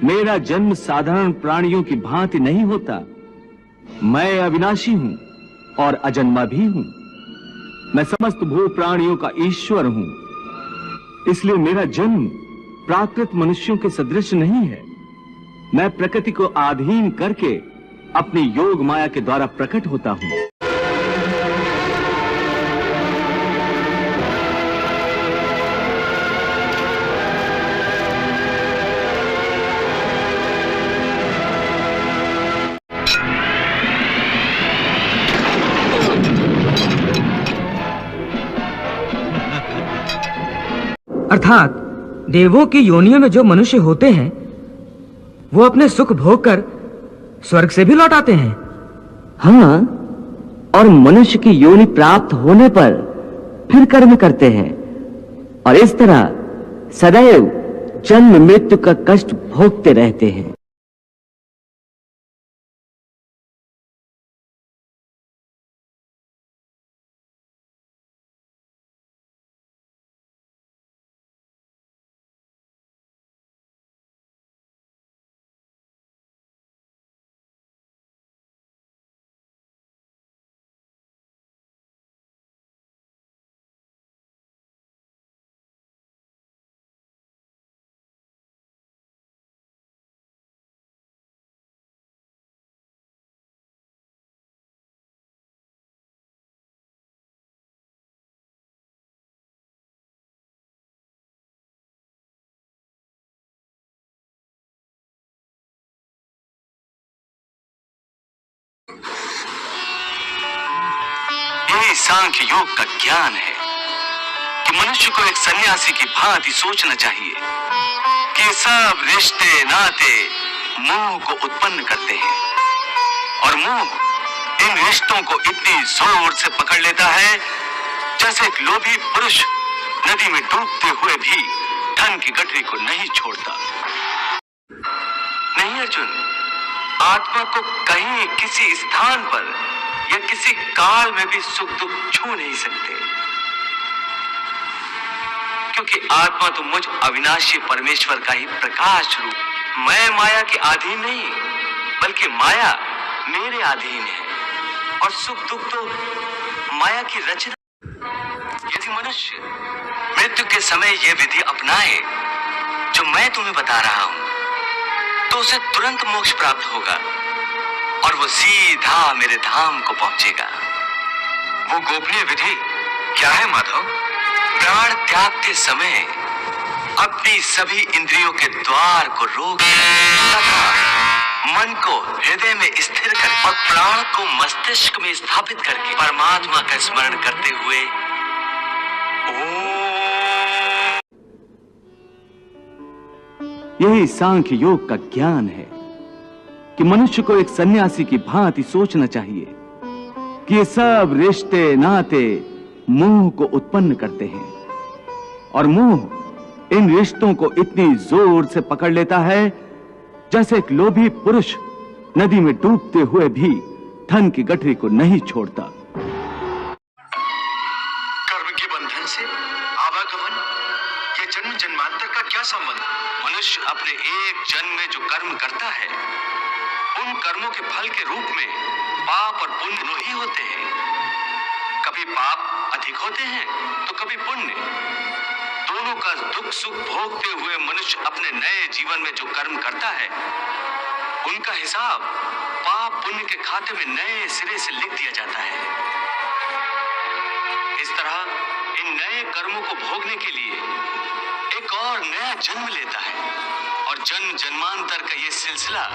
मेरा जन्म साधारण प्राणियों की भांति नहीं होता। मैं अविनाशी हूं और अजन्मा भी हूं। मैं समस्त भू प्राणियों का ईश्वर हूं। इसलिए मेरा जन्म प्राकृत मनुष्यों के सदृश नहीं है। मैं प्रकृति को अधीन करके अपनी योग माया के द्वारा प्रकट होता हूं। अर्थात देवों की योनियों में जो मनुष्य होते हैं वो अपने सुख भोग कर स्वर्ग से भी लौट आते हैं। हाँ, और मनुष्य की योनि प्राप्त होने पर फिर कर्म करते हैं और इस तरह सदैव जन्म मृत्यु का कष्ट भोगते रहते हैं। यही सांख्य योग का ज्ञान है कि मनुष्य को एक सन्यासी की भांति सोचना चाहिए कि सब रिश्ते नाते मोह को उत्पन्न करते हैं और मोह इन रिश्तों को इतनी जोर से पकड़ लेता है जैसे एक लोभी पुरुष नदी में डूबते हुए भी धन की गठरी को नहीं छोड़ता। नहीं अर्जुन, आत्मा को कहीं किसी स्थान पर या किसी काल में भी सुख दुख छू नहीं सकते, क्योंकि आत्मा तो मुझ अविनाशी परमेश्वर का ही प्रकाश रूप। मैं माया के अधीन नहीं, बल्कि माया मेरे अधीन है और सुख दुख तो माया की रचना। यदि मनुष्य मृत्यु के समय यह विधि अपनाए जो मैं तुम्हें बता रहा हूं, तो उसे तुरंत मोक्ष प्राप्त होगा और वो सीधा मेरे धाम को पहुंचेगा। वो गोपनीय विधि क्या है माधव? प्राण त्यागते समय अपनी सभी इंद्रियों के द्वार को रोक तथा मन को हृदय में स्थिर कर और प्राण को मस्तिष्क में स्थापित करके परमात्मा का स्मरण करते हुए यही सांख्य योग का ज्ञान है कि मनुष्य को एक सन्यासी की भांति सोचना चाहिए कि ये सब रिश्ते नाते मोह को उत्पन्न करते हैं और मोह इन रिश्तों को इतनी जोर से पकड़ लेता है जैसे एक लोभी पुरुष नदी में डूबते हुए भी धन की गठरी को नहीं छोड़ता। कर्म के बंधन से आवागमन, ये जन्म जन्मांतर का क्या संबंध? मनुष्य अपने एक जन्म में जो कर्म करता है उन कर्मों के फल के रूप में पाप और पुण्य दोनों ही होते हैं। कभी पाप अधिक होते हैं तो कभी पुण्य। दोनों का दुख सुख भोगते हुए मनुष्य अपने नए जीवन में जो कर्म करता है उनका हिसाब पाप पुण्य के खाते में नए सिरे से लिख दिया जाता है। इस तरह इन नए कर्मों को भोगने के लिए एक और नया जन्म लेता है और जन्म जन्मांतर का ये सिलसिला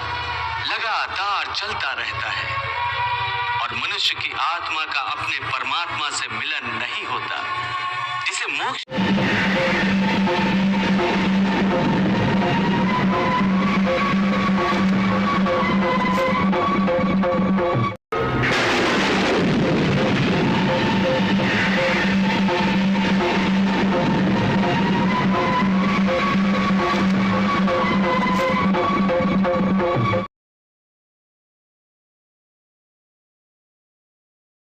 लगातार चलता रहता है और मनुष्य की आत्मा का अपने परमात्मा से मिलन नहीं होता, जिसे मोक्ष